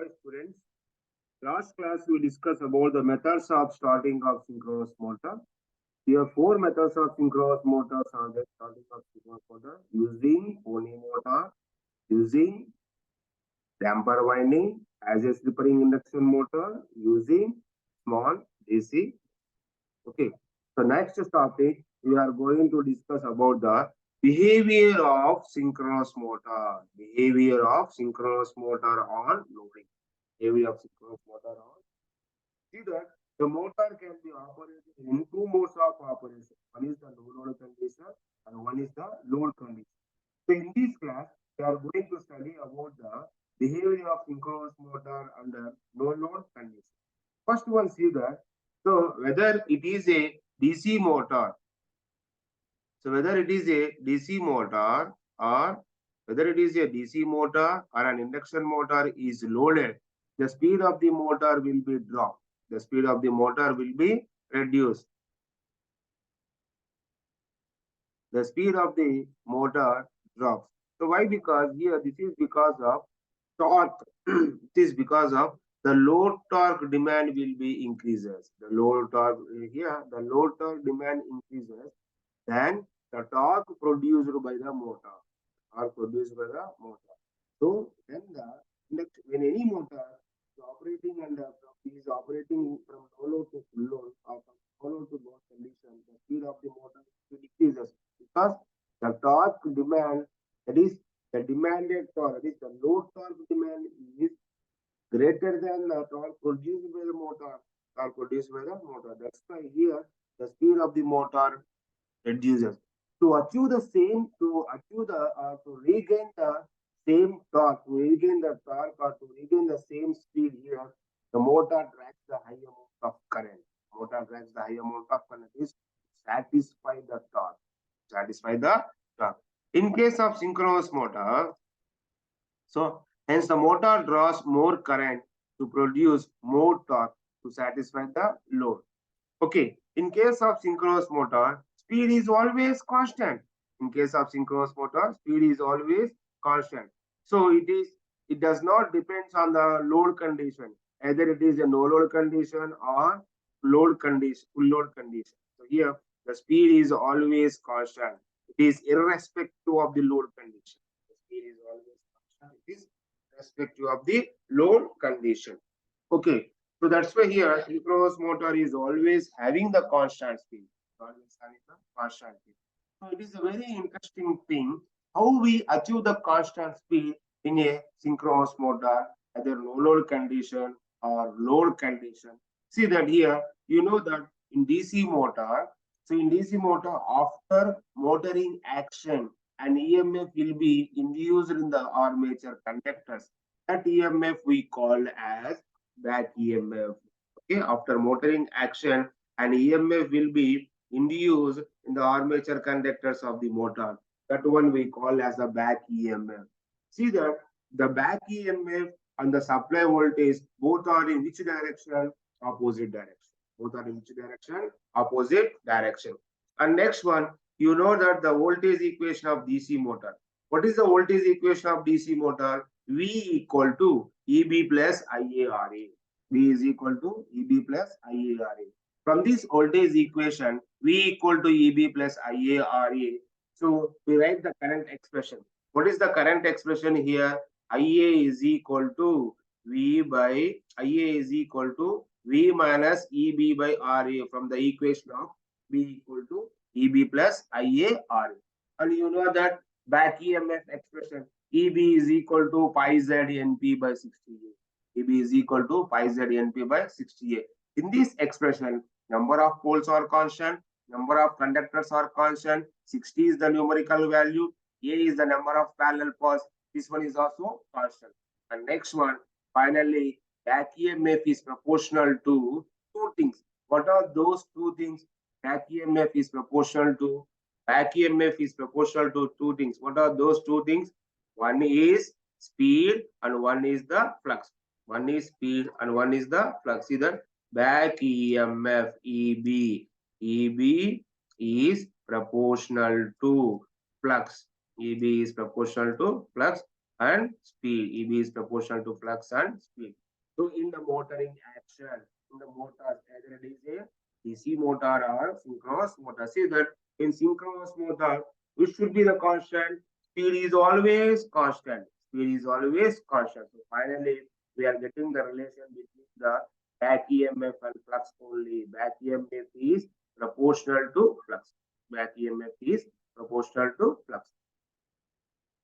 Hi students, last class we discussed about the methods of starting of synchronous motor. Here four methods of synchronous motors are the starting of synchronous motor using pony motor, using damper winding as a slip ring induction motor, using small DC. Okay, so next topic we are going to discuss about the behavior of synchronous motor. Behavior of synchronous motor on loading. Behavior of synchronous motor on. See that the motor can be operated in two modes of operation. One is the no load condition and one is the load condition. So in this class, we are going to study about the behavior of synchronous motor under no load condition. First one, see that. So whether it is a DC motor, so whether it is a DC motor or whether it is a DC motor or an induction motor is loaded, the speed of the motor will be dropped. The speed of the motor will be reduced. The speed of the motor drops. So why? Because here this is because of torque. It is because of the load torque demand will be increases. The load torque here, the load torque demand increases, then the torque produced by the motor or produced by the motor. So then when any motor is operating is operating from low load to full load or from low load to load condition, the speed of the motor decreases because the torque demand, that is the demanded torque, that is the load torque demand is greater than the torque produced by the motor or produced by the motor. That's why here the speed of the motor reduces. To achieve the same, to regain the same torque, to regain the torque or to regain the same speed here, the motor drags the high amount of current. Motor drags the high amount of current is satisfy the torque. Satisfy the torque. In case of synchronous motor, so hence the motor draws more current to produce more torque to satisfy the load. Okay, in case of synchronous motor, speed is always constant. In case of synchronous motor, speed is always constant. So it does not depend on the load condition. Either it is a no load condition or load condition, full load condition. So here the speed is always constant. It is irrespective of the load condition. The speed is always constant. It is irrespective of the load condition. Okay, so that's why here synchronous motor is always having the constant speed. Always having the constant speed. So it is a very interesting thing how we achieve the constant speed in a synchronous motor, either no load condition or load condition. See that here, you know that in DC motor, so in DC motor, after motoring action, an EMF will be induced in the armature conductors. That EMF we call as back EMF. Okay, after motoring action, an EMF will be induced in the armature conductors of the motor. That one we call as the back EMF. See that the back EMF and the supply voltage both are in which direction? Opposite direction. Both are in which direction? Opposite direction. And next one, you know that the voltage equation of DC motor. What is the voltage equation of DC motor? V equal to EB plus IARA. V is equal to EB plus IARA. From this voltage equation, V equal to EB plus IARA. So we write the current expression. What is the current expression here? IA is equal to V by IA is equal to V minus EB by RA from the equation of V equal to EB plus IARA. And you know that back EMF expression EB is equal to pi Z NP by 60A. EB is equal to pi Z NP by 60A. In this expression, number of poles are constant, number of conductors are constant, 60 is the numerical value, A is the number of parallel paths. This one is also constant. And next one, finally, back EMF is proportional to two things. What are those two things? Back EMF is proportional to two things. What are those two things? One is speed and one is the flux. One is speed and one is the flux. See that back EMF EB is proportional to flux. EB is proportional to flux and speed. EB is proportional to flux and speed. So in the motoring action, in the motor, either it is a DC motor or synchronous motor. See that in synchronous motor, which should be the constant? Speed is always constant. Speed is always constant. So finally, we are getting the relation between the back EMF and flux only. Back EMF is proportional to flux. Back EMF is proportional to flux.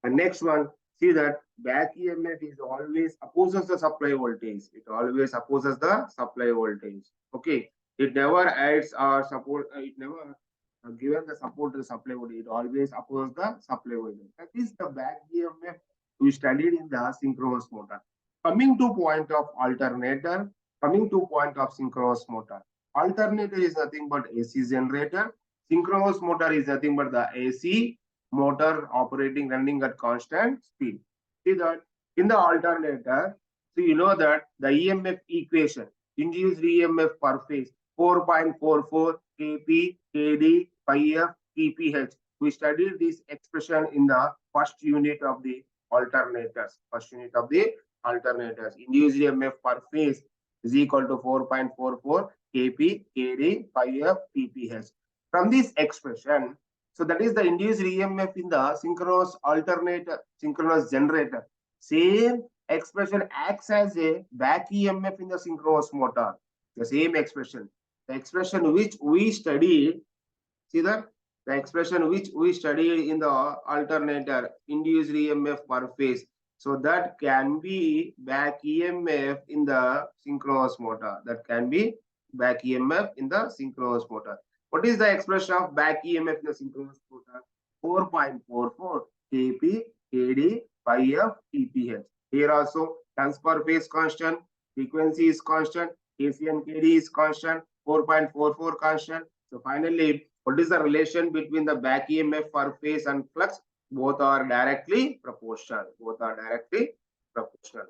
And next one, see that back EMF is always opposes the supply voltage. It always opposes the supply voltage. Okay. It never adds or support, it never given the support to the supply voltage. It always opposes the supply voltage. That is the back EMF we studied in the synchronous motor. Coming to point of alternator, coming to point of synchronous motor. Alternator is nothing but AC generator. Synchronous motor is nothing but the AC motor operating running at constant speed. See that in the alternator, so you know that the EMF equation, induced EMF per phase 4.44 kp kd pi f kph. We studied this expression in the first unit of the alternators. First unit of the alternators. Induced EMF per phase is equal to 4.44 kp kd pi f kph. From this expression, so that is the induced EMF in the synchronous alternator, synchronous generator. Same expression acts as a back EMF in the synchronous motor. The same expression. The expression which we studied, see that? The expression which we studied in the alternator, induced EMF per phase. So that can be back EMF in the synchronous motor. That can be back EMF in the synchronous motor. What is the expression of back EMF in the synchronous motor? 4.44 kp kd pi f kph. Here also turns per phase constant, frequency is constant, kc and kd is constant, 4.44 constant. So finally, what is the relation between the back EMF per phase and flux? Both are directly proportional. Both are directly proportional.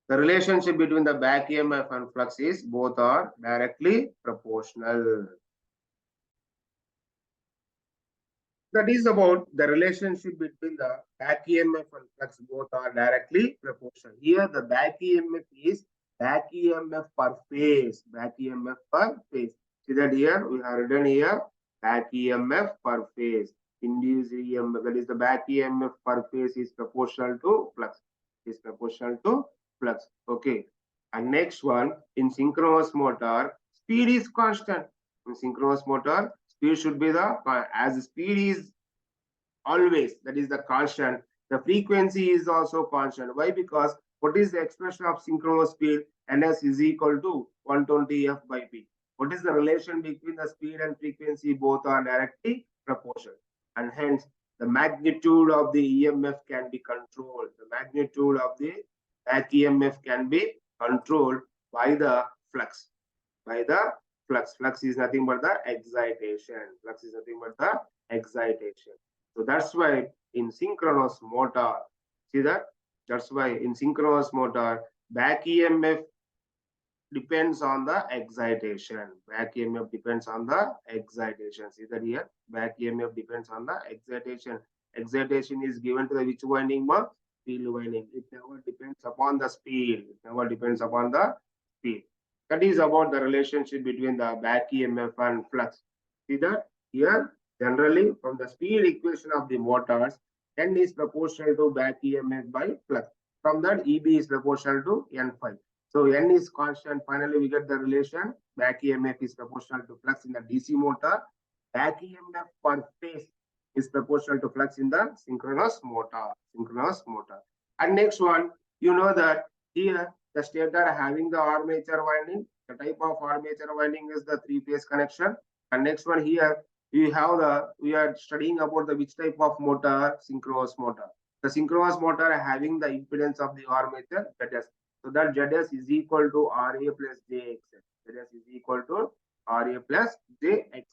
The relationship between the back EMF and flux is both are directly proportional. That is about the relationship between the back EMF and flux. Both are directly proportional. Here the back EMF is back EMF per phase. Back EMF per phase. See that here we have written here back EMF per phase. Induced EMF, that is the back EMF per phase, is proportional to flux. Is proportional to flux. Okay. And next one, in synchronous motor, speed is constant. In synchronous motor, speed should be the, as speed is always, that is the constant, the frequency is also constant. Why? Because what is the expression of synchronous speed? Ns is equal to 120 f by p. What is the relation between the speed and frequency? Both are directly proportional, and hence the magnitude of the EMF can be controlled. The magnitude of the back EMF can be controlled by the flux. By the flux. Flux is nothing but the excitation. Flux is nothing but the excitation. So that's why in synchronous motor, see that? That's why in synchronous motor, back EMF depends on the excitation. Back EMF depends on the excitation. See that here? Back EMF depends on the excitation. Excitation is given to the which winding? Field winding. It never depends upon the speed. It never depends upon the speed. That is about the relationship between the back EMF and flux. See that? Here, generally, from the speed equation of the motors, N is proportional to back EMF by flux. From that, EB is proportional to N phi. So N is constant. Finally, we get the relation. Back EMF is proportional to flux in the DC motor. Back EMF per phase is proportional to flux in the synchronous motor. Synchronous motor. And next one, you know that here the stator having the armature winding. The type of armature winding is the three-phase connection. And next one here, we are studying about the which type of motor? Synchronous motor. The synchronous motor having the impedance of the armature, ZS. So that ZS is equal to RA plus JXS. ZS is equal to RA plus JXS.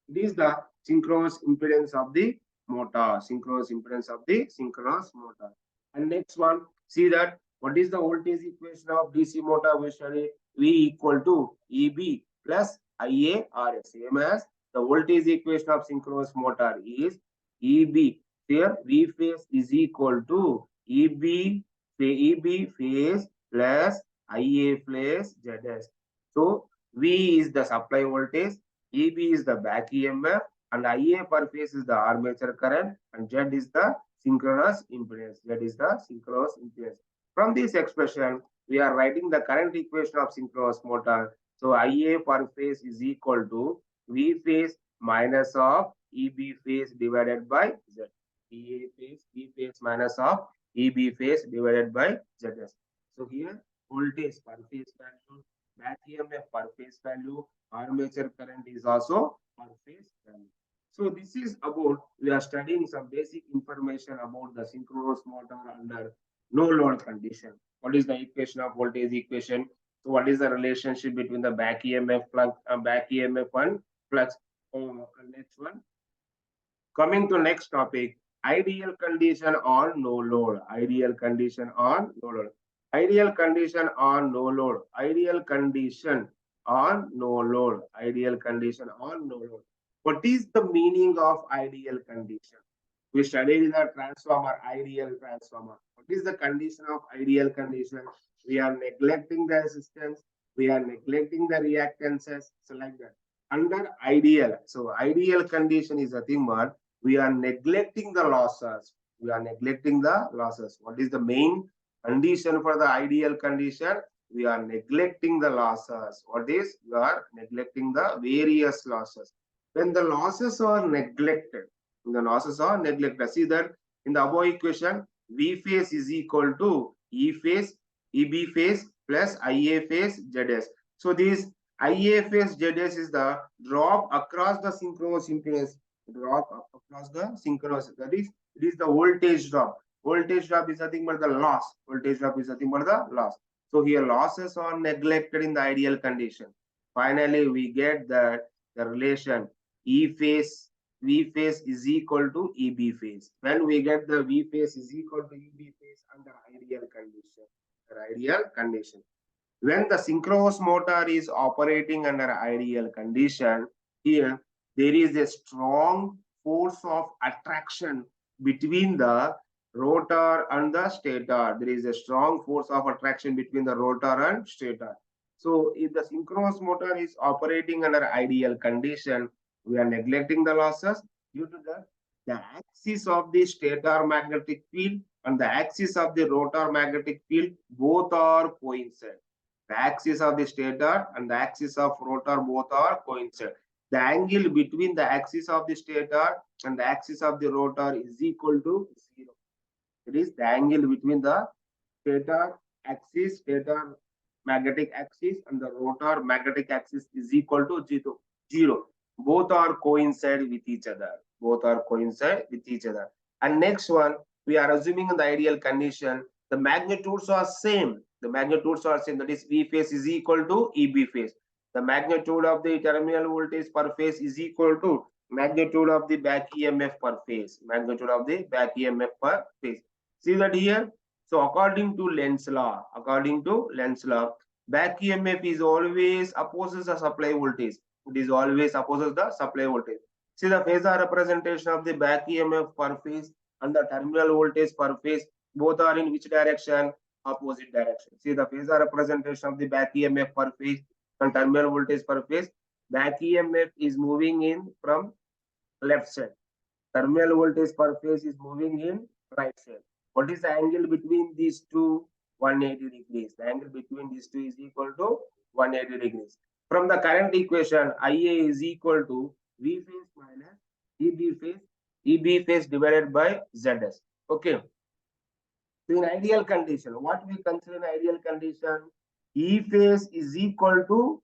It is the synchronous impedance of the motor. Synchronous impedance of the synchronous motor. And next one, see that what is the voltage equation of DC motor? We study V equal to EB plus IA RS. Same as the voltage equation of synchronous motor is EB Here V phase is equal to EB phase plus IA plus ZS. So V is the supply voltage, EB is the back EMF, and IA per phase is the armature current, and Z is the synchronous impedance. Z is the synchronous impedance. From this expression, we are writing the current equation of synchronous motor. So IA per phase is equal to V phase minus of EB phase divided by Z. EA phase, E phase minus of EB phase divided by ZS. So here voltage per phase value, back EMF per phase value, armature current is also per phase value. So this is about, we are studying some basic information about the synchronous motor under no load condition. What is the equation of voltage equation? So what is the relationship between the back EMF flux, back EMF and flux? Next one. Coming to next topic, ideal condition on no load. Ideal condition on no load. Ideal condition on no load. Ideal condition on no load. Ideal condition on no load. What is the meaning of ideal condition? We studied the transformer, ideal transformer. What is the condition of ideal condition? We are neglecting the resistance. We are neglecting the reactances. So like that. Under ideal, so ideal condition is nothing but we are neglecting the losses. We are neglecting the losses. What is the main condition for the ideal condition? We are neglecting the losses. What is? We are neglecting the various losses. When the losses are neglected, see that in the above equation, V phase is equal to E phase, EB phase plus IA phase ZS. So this IA phase ZS is the drop across the synchronous impedance, drop across the synchronous. That is, it is the voltage drop. Voltage drop is nothing but the loss. Voltage drop is nothing but the loss. So here losses are neglected in the ideal condition. Finally, we get that the relation E phase V phase is equal to EB phase. When we get the V phase is equal to EB phase under ideal condition. Ideal condition. When the synchronous motor is operating under ideal condition, here there is a strong force of attraction between the rotor and the stator. There is a strong force of attraction between the rotor and stator. So if the synchronous motor is operating under ideal condition, we are neglecting the losses due to the axis of the stator magnetic field and the axis of the rotor magnetic field both are coincident. The axis of the stator and the axis of rotor both are coincident. The angle between the axis of the stator and the axis of the rotor is equal to 0. It is the angle between the stator axis, stator magnetic axis and the rotor magnetic axis is equal to 0. Both are coincide with each other. Both are coincide with each other. And next one, we are assuming in the ideal condition, the magnitudes are same. The magnitudes are same. That is, V phase is equal to EB phase. The magnitude of the terminal voltage per phase is equal to magnitude of the back EMF per phase. Magnitude of the back EMF per phase. See that here? So according to Lenz's law, back EMF is always opposes the supply voltage. It is always opposes the supply voltage. See the phasor representation of the back EMF per phase and the terminal voltage per phase, both are in which direction? Opposite direction. See the phasor representation of the back EMF per phase and terminal voltage per phase. Back EMF is moving in from left side. Terminal voltage per phase is moving in right side. What is the angle between these two? 180 degrees. The angle between these two is equal to 180 degrees. From the current equation, IA is equal to V phase minus EB phase divided by ZS. Okay. So in ideal condition, what we consider in ideal condition, E phase is equal to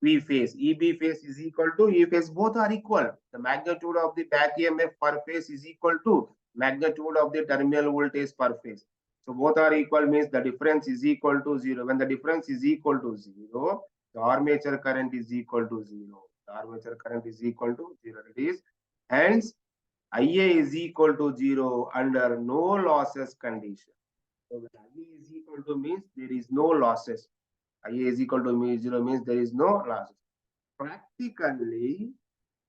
V phase, EB phase is equal to E phase, both are equal. The magnitude of the back EMF per phase is equal to magnitude of the terminal voltage per phase. So both are equal means the difference is equal to 0. When the difference is equal to 0, the armature current is equal to 0. The armature current is equal to 0. It is hence IA is equal to 0 under no losses condition. So when IA is equal to means there is no losses. IA is equal to 0 means there is no losses. Practically,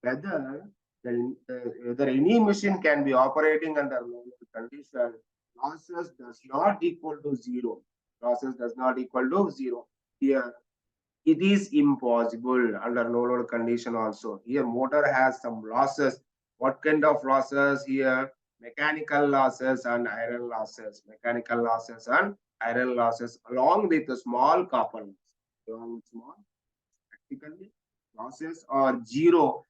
whether Whether any machine can be operating under normal condition, losses does not equal to zero. Losses does not equal to zero. Here, it is impossible under no load condition also. Here, motor has some losses. What kind of losses here? Mechanical losses and iron losses. Mechanical losses and iron losses along with the small copper loss. Along with small, practically, losses are zero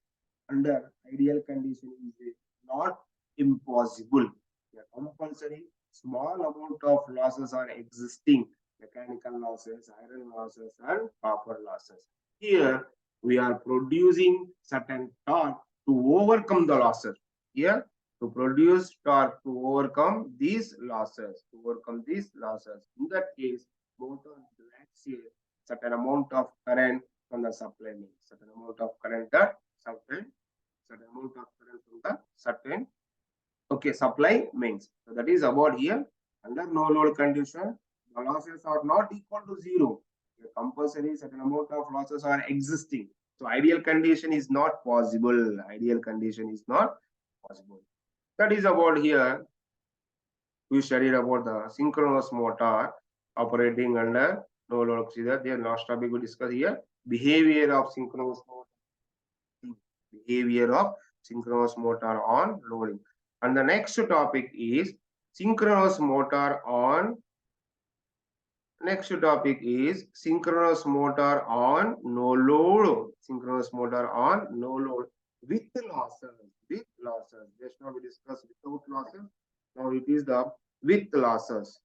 under ideal condition is not impossible. The compulsory small amount of losses are existing, mechanical losses, iron losses, and copper losses. Here we are producing certain torque to overcome the losses. Here to produce torque to overcome these losses, In that case, motor lacks a certain amount of current from the supply main, certain amount of current that certain amount of current from the certain supply mains. So that is about here. Under no load condition, the losses are not equal to zero. The compulsory certain amount of losses are existing. So ideal condition is not possible. Ideal condition is not possible. That is about here. We studied about the synchronous motor operating under no load. See that the last topic we discussed here. Behavior of synchronous motor. Behavior of synchronous motor on loading. And the next topic is synchronous motor on synchronous motor on no load. Synchronous motor on no load with losses. With losses. Just now we discussed without losses. Now it is the with losses.